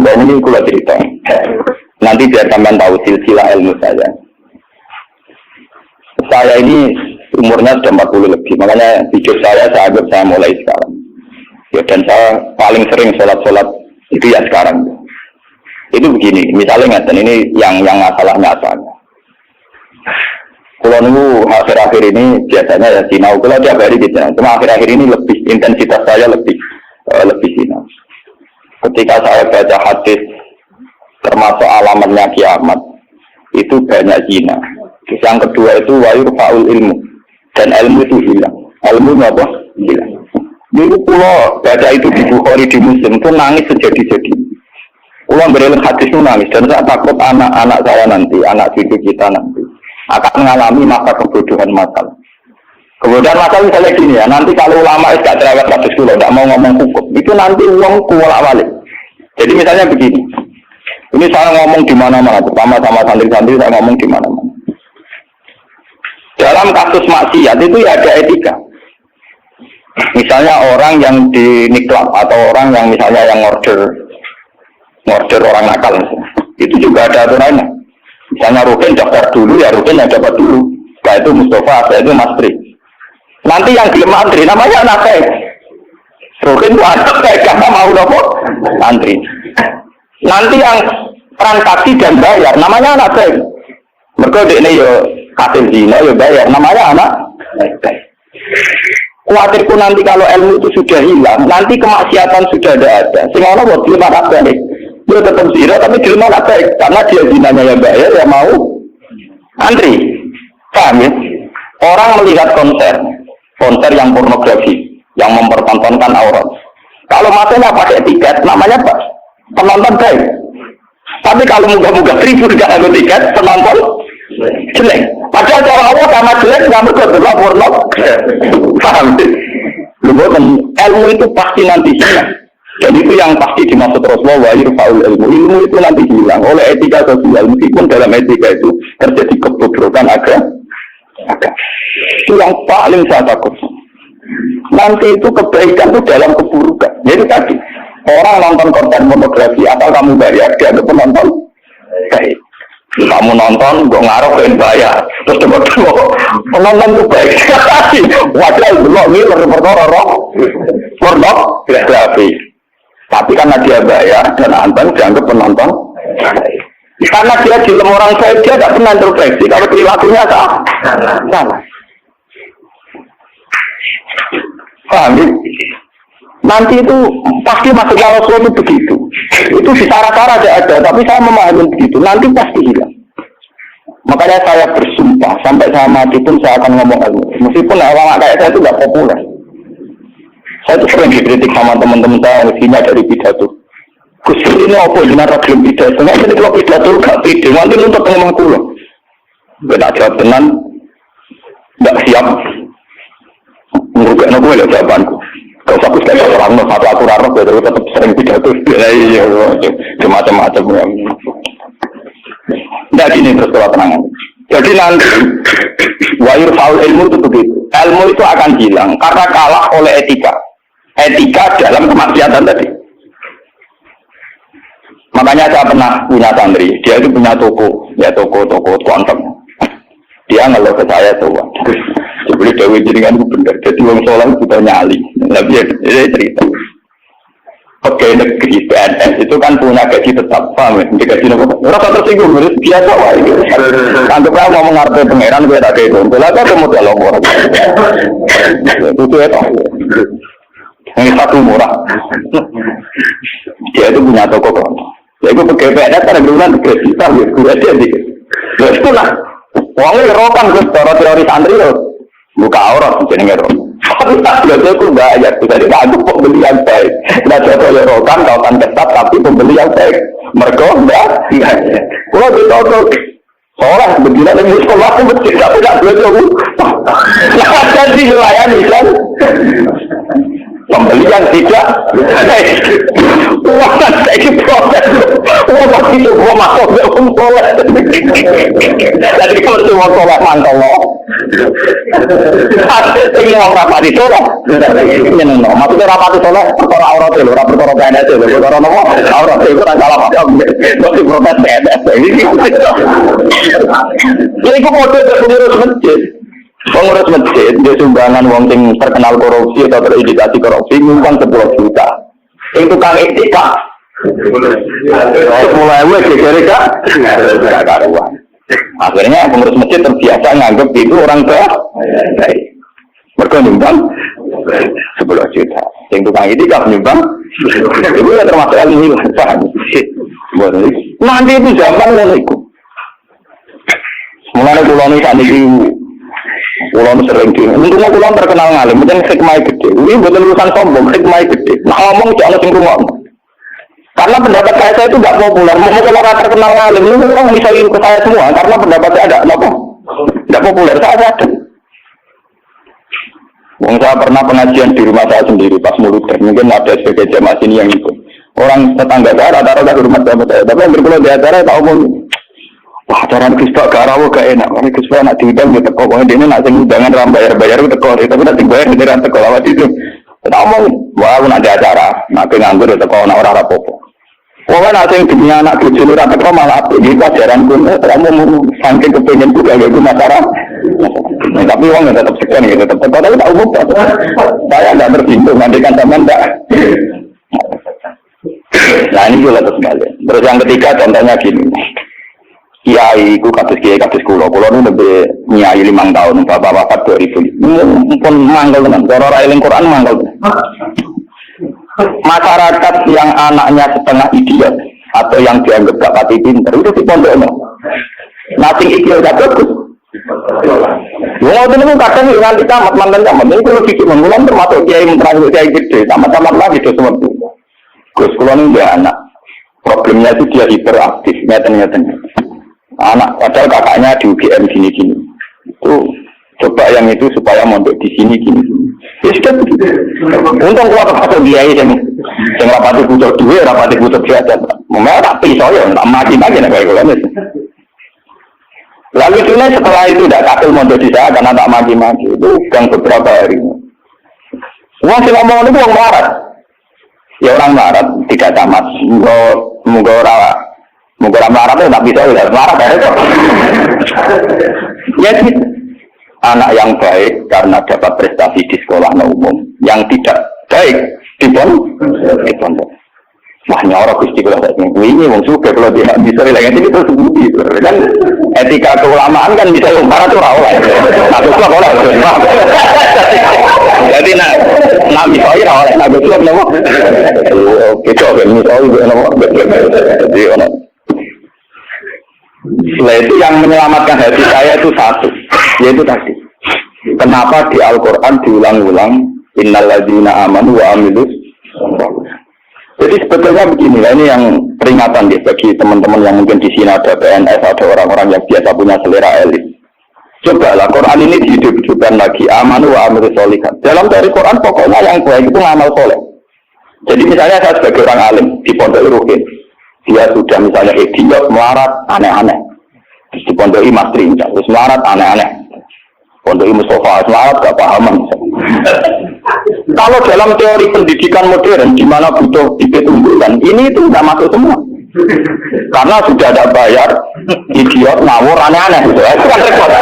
Dan ini kalau cerita. Nanti biar sampean tahu silsilah ilmu saya. Saya ini umurnya sudah 40 lebih, makanya hidup saya anggap saya mulai sekarang. Ya, dan saya paling sering sholat itu ya sekarang. Itu begini, misalnya ngeten ini yang masalah nyata. Kalau nunggu akhir-akhir ini biasanya ya sinau, kalau tiap hari gitu. Cuma akhir-akhir ini lebih intensitas saya lebih sinau. Ketika saya baca hadis termasuk alamatnya kiamat, itu banyak zina. Yang kedua itu wayurfa'ul ilmu, dan ilmu itu hilang. Ilmu apa? Hilang. Dulu pulau baca itu di Bukhari di Muslim itu nangis sejadi-jadi. Pulau berilmu hadis itu nangis, dan saya takut anak-anak saya nanti, anak cucu kita nanti akan mengalami masa kebodohan masal. Kebodohan masal misalnya gini ya, nanti kalau ulama itu tidak terawat hadis dulu, tidak mau ngomong hukum, itu nanti uang kuwala-walik. Jadi misalnya begini, ini saya ngomong di mana-mana, pertama sama santri-santri saya ngomong di mana-mana. Dalam kasus maksiat itu ya ada etika. Misalnya orang yang di niklab atau orang yang misalnya yang ngorder orang nakal, itu juga ada aturannya. Misalnya Rukin daftar dulu, ya Rukin yang dapat dulu. Setelah itu Mustafa, setelah itu Mas Tri. Nanti yang gelem antri namanya anak saya. Rukin itu anak saya, karena mau dapat antri. Nanti yang transaksi dan bayar namanya anak saya. Mereka ini ya hasil zina ya bayar namanya anak saya. Khawatirku nanti kalau ilmu itu sudah hilang, nanti kemaksiatan sudah ada. Sehingga buat dia mana baik, dia tetap zina tapi dia mana baik karena dia zinanya yang bayar ya mau antri. Paham ya? Orang melihat konser yang pornografi, yang mempertontonkan aurat. Kalau matanya pakai tiket, namanya apa? Penonton baik. Tapi kalau muka-muka tribun nggak ada tiket, penonton jelek. Padahal cara Allah sama jelek nggak berdoa porno. Paham? Ilmu itu pasti nanti hilang. Dan itu yang pasti dimaksud Rasulullah yurfa'ul ilmu. Ilmu itu nanti hilang oleh etika sosial. Meskipun dalam etika itu terjadi kebobrokan agama. Itu yang paling saya takut. Nanti itu kebaikan itu dalam keburukan. Jadi tadi orang nonton konten pornografi atau kamu bayar dia untuk penonton baik. Kamu nonton, gue ngaruh ke bayar. Terus coba penonton itu baik. Wajar belum ini pornografi. Tapi karena dia bayar dan nonton dianggap penonton. Karena dia film orang baik, dia tidak pernah introspeksi. Kalau perilakunya salah. Paham ya? Nanti itu pasti masuknya Rasulullah itu begitu. Itu di cara-cara ada, tapi saya memahami begitu. Nanti pasti hilang. Makanya saya bersumpah sampai saya mati pun saya akan ngomong ilmu. Meskipun orang kayak saya itu tidak populer. Saya itu sering dikritik sama teman-teman saya isinya dari pidato. Gus ini apa jenara belum pidato? Nanti kalau pidato gak pede, nanti untuk ngomong kulo. Gak jawab tenan, gak siap. Menguruskan aku ya jawabanku. Kalau aku sekali orang satu aturan, aku tetap sering pidato. Iya, macam-macam. Tidak gini terus kalau tenangan. Jadi nanti wayur faul ilmu itu begitu. Ilmu itu akan hilang karena kalah oleh etika. Etika dalam kemaksiatan tadi. Makanya saya pernah punya santri. Dia itu punya toko konten. Dia ngeluh ke saya tuh. Sebelum Dewi jaringan itu benar. Jadi orang sholat kita nyali. Tapi dia cerita. Oke, negeri PNS itu kan punya gaji tetap, paham ya? Gaji apa? Rasa tersinggung, biasa wah itu. Anggaplah mau mengerti pangeran, gue tak kayak itu. Bila kan kamu dalam orang. Itu ya toh. Yang satu murah. Dia itu punya toko kan. Ya itu pakai PNS kan bulan gaji tahu, gue aja dikit. Terus itulah. Uangnya rokan gue, teori santri loh. Buka aurat, jadi ngerok. Tapi tak belajar itu bayar. Jadi aku pembeli yang baik. Nah, contoh ya rokan, kautan ketat, tapi pembeli yang baik. Mereka enggak. Kalau ditokok, seolah begini lagi sekolah itu betul. Tapi tak belajar itu. Nah, jadi melayani kan. Pembeli yang tidak. Wah, saya ini proses. Wah, itu gua masuk ke umum. Jadi kalau semua sekolah mantap loh. Ini mau rapati soleh. Ini no, maksudnya rapati soleh perkara aurat itu, perkara PNS itu, perkara nopo aurat itu kan salah apa? Masih protes PNS ini. Jadi aku mau pengurus masjid. Pengurus masjid dia sumbangan wong sing terkenal korupsi atau terindikasi korupsi nyumbang 10 juta. Yang tukang etika 10.000 kira-kira nggak karuan. Akhirnya pengurus masjid terbiasa nganggap itu orang baik. Mereka nyumbang 10 juta. Yang tukang etika nyumbang itu ya termasuk ini lah. Nanti itu zaman itu. Mulai pulau ini saat ini pulau sering di. Untungnya pulau terkenal ngalim, mungkin hikmah gede. Ini bukan urusan sombong, hikmah gede. Nah ngomong jangan langsung ngomong. Karena pendapat saya itu nggak populer. Mau kalau orang terkenal ngalim, ini orang bisa ingin ke saya semua. Karena pendapat saya ada, apa? Nggak populer. Saya ada. Saya pernah pengajian di rumah saya sendiri pas mulut. Mungkin ada sebagai jamaah sini yang ikut. Orang tetangga saya rata-rata di rumah saya. Tapi yang berkulau di acara tahu pun. Wah, cara kisah garawo gak enak. Karena kisah nak diundang dia teko. Pokoknya dia nak undangan ram bayar itu teko. Tapi nanti bayar dia ram teko lawat itu. Kita ngomong, wah aku nak ada acara. Nak nganggur dia teko, nak orang rapopo. Pokoknya nak sing dunia anak bujuk lu ram teko malah apa. Jadi pelajaran pun, kamu saking kepengen juga gak gue masalah. Tapi uangnya tetap sekian, tetap teko. Tapi tak umum. Saya nggak tersinggung, mandikan teman enggak. Nah ini juga terus sekali. Terus yang ketiga contohnya gini. Kiai ku kados kula nu lebih nyai 5 tahun bapak 2000 pun mangkel tenan cara ora eling Quran mangkel. Masyarakat yang anaknya setengah idiot atau yang dianggap gak pati pinter itu di pondokno. Nating idiot gak bagus. Wong itu kadang nganti tamat mantan tamat ini kalau pikir mengulang termasuk kiai menterakhir kiai gede tamat lagi itu semua. Gus kula nu anak problemnya itu dia hiperaktif nyata-nyata. Anak padahal kakaknya di UGM gini-gini itu coba yang itu supaya mondok di sini gini ya sudah begitu. Untung kuat atau biaya yang rapati butuh duit rapati butuh biasa memang tak pisau ya tak maki-maki nak kayak gini. Lalu setelah itu tidak kasil mondok di sana karena tak maki-maki itu gang beberapa hari uang sih ngomong itu uang melarat ya orang melarat tidak tamat munggo rawa mungkin marah itu tak bisa udah marah kan itu. Ya gitu. Anak yang baik karena dapat prestasi di sekolah umum, yang tidak baik di pondok. Wah nyorok Gusti kula sak minggu ini wong suka kalau dia bisa lagi itu tersembunyi kan etika keulamaan kan bisa marah tuh ora oleh. Aku kok oleh. Jadi nak misalnya ora oleh aku kok nopo. Oke coba misalnya nopo. Jadi ono setelah itu yang menyelamatkan hati saya itu satu, yaitu tadi. Kenapa di Al-Quran diulang-ulang innal ladzina amanu wa amilus. Jadi sebetulnya begini, ini yang peringatan bagi teman-teman yang mungkin di sini ada PNS, ada orang-orang yang biasa punya selera elit. Cobalah Quran ini dihidup-hidupkan lagi amanu wa amilus sholihat. Dalam dari Quran pokoknya yang baik itu ngamal soleh. Jadi misalnya saya sebagai orang alim di Pondok Ruhin. Dia sudah misalnya idiot, melarat, aneh-aneh. Di Pondok Mastri, terus melarat, aneh-aneh. Pondok Mustafa, melarat, gak pahaman. Kalau dalam teori pendidikan modern, di mana butuh ditunjukkan, ini itu nggak masuk semua. Karena sudah ada bayar, idiot, ngawur, aneh-aneh. Itu kan repot.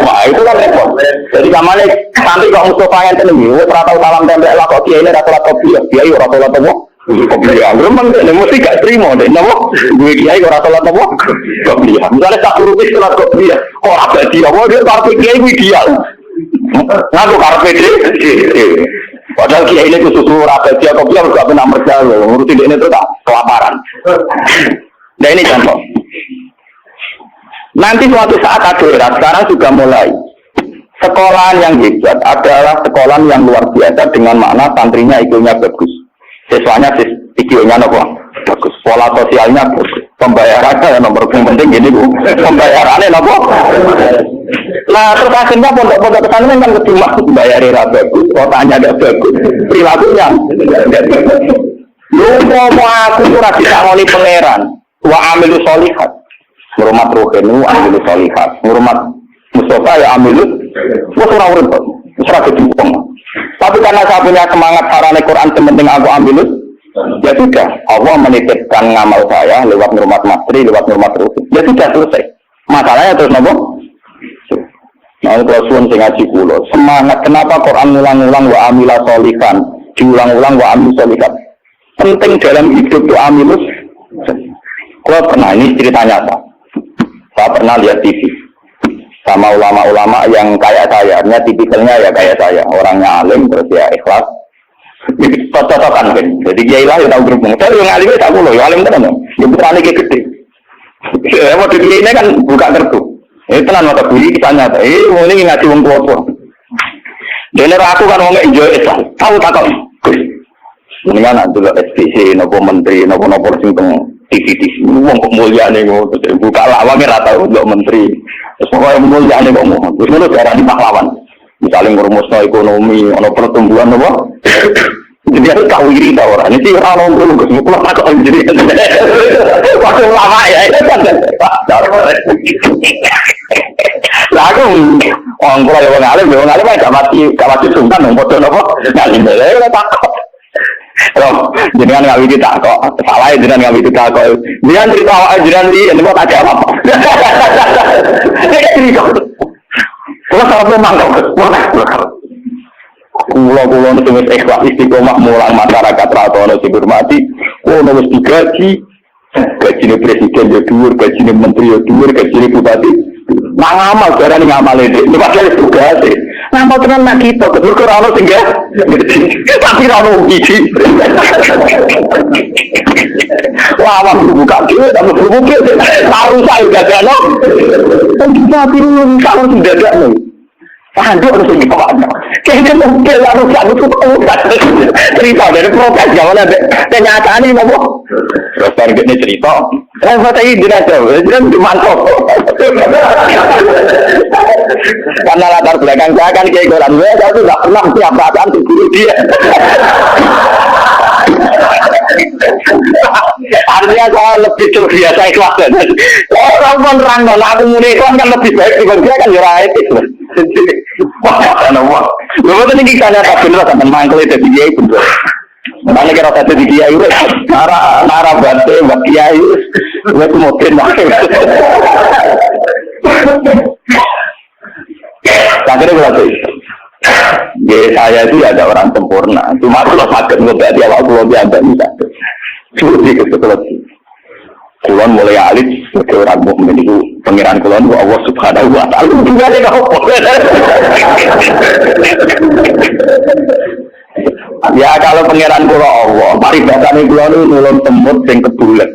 Wah, itu kan repot. Jadi kamane nanti kalau Mustafa yang tenang, tahu salam tempel lah, kok dia ini rata-rata kopi, dia itu rata-rata apa? Kopi memang mesti gak terima deh, nopo gue kiai orang sholat nopo kopi. Misalnya tak rupis sholat kopi, kok ada dia, dia karpet kiai ideal, ngaku karpet deh. Padahal kiai ini khusus rapat dia kopi harus gak pernah berjalan, ngurusin ini tuh tak kelaparan. Nah ini contoh. Nanti suatu saat ada sekarang juga mulai. Sekolahan yang hebat adalah sekolahan yang luar biasa dengan makna santrinya IQ-nya bagus. Siswanya IQ-nya nopo bagus, pola sosialnya bagus, pembayarannya yang nomor penting gini bu, pembayarannya nopo. Nah terus akhirnya pondok-pondok pesantren kan ketimbang bayarnya bagus, kotanya ada bagus, perilakunya. Lu mau aku kurang bisa ngoni pangeran, wa amilu sholihat, ngurmat rohenu, amilu sholihat, ngurmat Mustafa ya amilus, wes ora urip, wes ora kecukupan. Tapi karena saya punya semangat sarane Quran penting aku ambilus, ya sudah. Allah menitipkan ngamal saya lewat Nurmat Masri, lewat Nurmat Rufi. Ya sudah selesai. Masalahnya terus nopo? Nah, kalau suun sing ngaji kula, semangat kenapa Quran ulang-ulang wa amila sholihan, diulang-ulang wa amil sholihan. Penting dalam hidup itu amilus. Kalau pernah, ini cerita nyata. Saya pernah lihat TV sama ulama-ulama yang kayak saya, tipikalnya ya kayak saya, orangnya alim terus ya ikhlas. Cocok-cocokan kan. Jadi kiai lah ya tahu berhubung. Tapi yang alim tak boleh, alim kan no. Ya putrane ki gede. Mau di ini kan buka kartu. Tenan mata buli kita nyata. Ini ngaji wong tua. Dene aku kan wong enjoy Islam. Tahu tak kok. Mendingan nak dulu SPC nopo menteri nopo sing teng TV wong kok mulyane ngono buka lawang ora tau untuk menteri. Terus pokoke mulyane kok ngono. Wis ngono darani pahlawan. Misalnya ngurumusno ekonomi, ono pertumbuhan apa? Jadi harus tahu iri tau orang. Ini orang ngomong gue semua pulang kok jadi. Waktu lama ya itu kan. Lagu orang pulau yang ngalim gak mati sungkan dong foto nopo. Ngalim deh udah takut. Loh, jenengan nggak bisa takut. Salah ya jenengan nggak bisa takut. Dia cerita awal jenengan di ini mau tak jawab. Dia cerita. Kalau salah memang pulau nulis ikhlas istiqomah mulang masyarakat rata-rata sing hormati, nulis digaji, gaji presiden ya dhuwur, gaji menteri ya dhuwur, gaji bupati. Nah ngamal darane ngamal iki. Ini padahal tugas e. Ngamal tenan nak kita, mergo ora ono sing tapi ora ono iki. Wah, buka dhewe tak buka. Taruh saya gagano. Kan kita pirun kalau sudah ada. Handuk harus dipaksa. Kayaknya mungkin harus aku cerita dari protes jangan ada kenyataan ini mau. Terus target ini cerita. Saya tadi tidak tahu, jadi dimantau. Karena latar belakang saya kan kayak golan saya tuh nggak pernah siap perasaan di dia. Artinya saya lebih terbiasa ikhlas. Orang menerang aku mulai kan lebih baik dibanding kan jurah etik. Wah, wah. Lalu tadi kita lihat bener kan mangkel itu dia itu. Mana kira kata dia itu nara bante buat dia itu, itu mungkin mungkin. Akhirnya berarti, saya itu ada orang sempurna. Cuma kalau sakit nggak dia waktu dia ada bisa. Sulit itu seperti. Kulon mulai alit sebagai orang mukmin itu pengiran kulon Allah Subhanahu wa taala juga ada kau. Ya kalau pengiran kulon Allah, paribasane kulon itu nulung semut sing kebulet,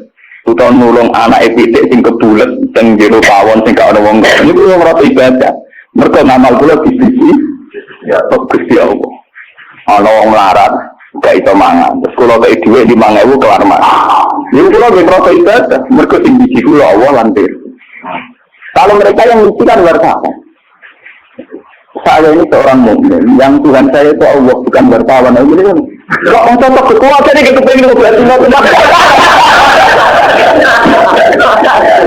utawa nulung anak pitik sing kebulet, sing jero pawon sing gak ono wong. Ini kulo ngrasa ibadah. Mergo ngamal kula disisi ya Gusti Allah. Ana wong melarat gak iso mangan. Terus kula kei dhuwit 5.000 kelar mangan. Ini kula nggih ngrasa ibadah, mergo sing biji kula Allah lantir. Kalau mereka yang mesti kan wartawan. Saya ini seorang mukmin, yang Tuhan saya itu Allah bukan wartawan. Ini kan kok cocok kekuatan ini kepengen berarti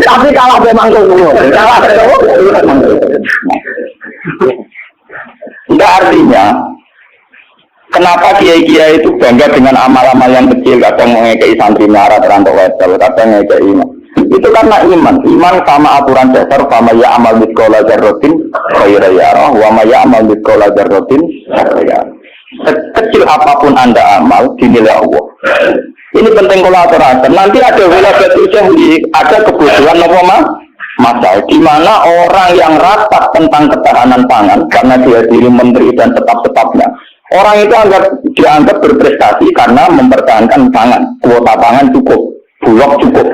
tapi kalah memang semua. Kalah enggak artinya kenapa kiai-kiai itu bangga dengan amal-amal yang kecil, kadang mengekei santri marah terantau wesel, kadang mengekei iman. Itu karena iman sama aturan dasar, sama ya amal mitkola jarrotin khairan yarah, wa ma ya amal mitkola jarrotin khairan. Sekecil apapun Anda amal dinilai Allah. Ini penting kolaborasi. Nanti ada wilayah ujian, ada kebutuhan apa masa di mana orang yang rapat tentang ketahanan pangan karena dia diri menteri dan tetap-tetapnya. Orang itu dianggap berprestasi karena mempertahankan pangan, kuota pangan cukup, bulog cukup.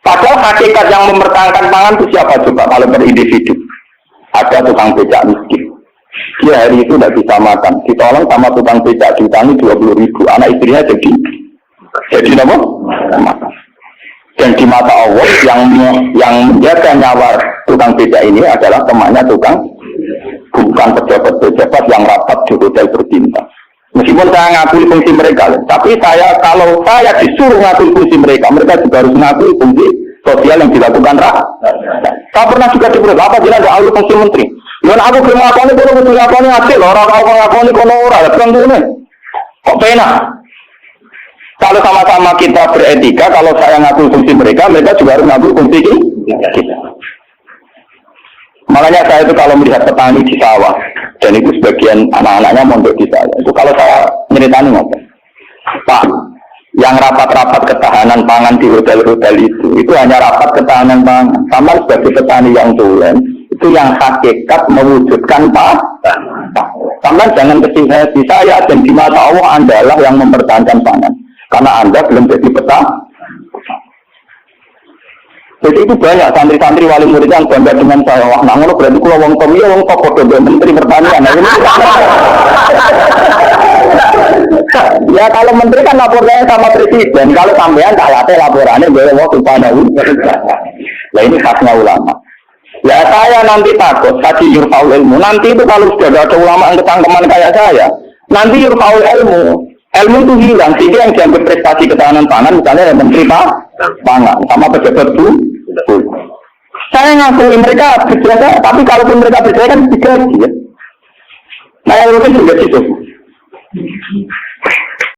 Padahal hakikat yang mempertahankan pangan itu siapa coba kalau per individu? Ada tukang becak miskin. Dia hari itu tidak bisa makan. Ditolong sama tukang becak diutangi 20.000. Anak istrinya jadi apa? Makan. Dan di mata Allah yang menjaga nyawa tukang becak ini adalah temannya tukang, bukan pejabat-pejabat yang rapat di hotel berbintang. Meskipun saya ngakui fungsi mereka, tapi kalau saya disuruh ngakui fungsi mereka juga harus ngakui fungsi sosial yang dilakukan rakyat. Saya pernah juga diberi apa jelas ada alur fungsi menteri. Dan aku belum ngakoni kalau betul ngakoni hasil orang kau ngakoni kono ora kan tuh kok penak. Kalau sama-sama kita beretika, kalau saya ngaku fungsi mereka, mereka juga harus ngaku fungsi kita. Makanya saya itu kalau melihat petani di sawah, dan itu sebagian anak-anaknya mondok di saya, itu kalau saya nyeritain apa? Pak, yang rapat-rapat ketahanan pangan di hotel-hotel itu hanya rapat ketahanan pangan. Sama sebagai petani yang tulen, itu yang hakikat mewujudkan pak. Sama jangan kecil hati saya dan di mata Allah Andalah yang mempertahankan pangan. Karena Anda belum jadi peta. Jadi itu banyak santri-santri wali murid yang bangga dengan saya. Wah, nangono berarti kalau wong Tommy, wong Toko Dodo Menteri Pertanian. Ya kalau menteri kan lapornya sama presiden. Kalau sampean tak latih laporannya boleh waktu panawi. Nah ini khasnya ulama. Ya saya nanti takut tadi yurfaul ilmu. Nanti itu kalau sudah ada ulama yang ketangkeman kayak saya, nanti yurfaul ilmu. Ilmu itu hilang, sehingga yang dianggap prestasi ketahanan pangan, misalnya yang menteri pangan, sama pejabat itu. Saya ngakui mereka berjaya, tapi kalaupun mereka berjaya kan digaji ya. Nah yang mungkin juga gitu.